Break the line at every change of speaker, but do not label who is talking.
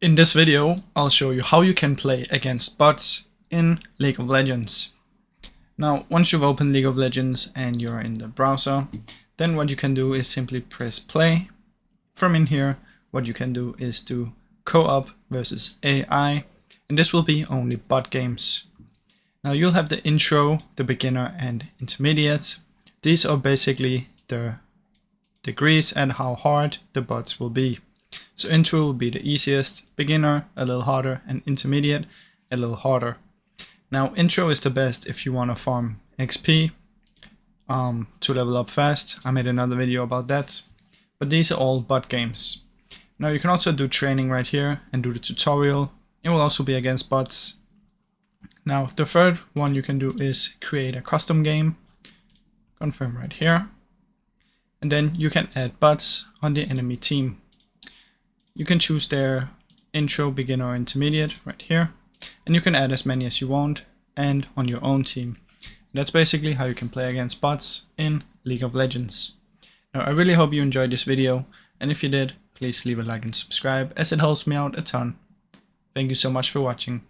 In this video, I'll show you how you can play against bots in League of Legends. Now, once you've opened League of Legends and you're in the browser, then what you can do is simply press play. From in here, what you can do is do co-op versus AI, and this will be only bot games. Now you'll have the intro, the beginner and intermediate. These are basically the degrees and how hard the bots will be. So intro will be the easiest, beginner a little harder, and intermediate a little harder. Now intro is the best if you want to farm XP to level up fast. I made another video about that. But these are all bot games. Now you can also do training right here and do the tutorial. It will also be against bots. Now the third one you can do is create a custom game. Confirm right here. And then you can add bots on the enemy team. You can choose their intro, beginner, or intermediate right here. And you can add as many as you want and on your own team. That's basically how you can play against bots in League of Legends. Now I really hope you enjoyed this video, and if you did, please leave a like and subscribe as it helps me out a ton. Thank you so much for watching.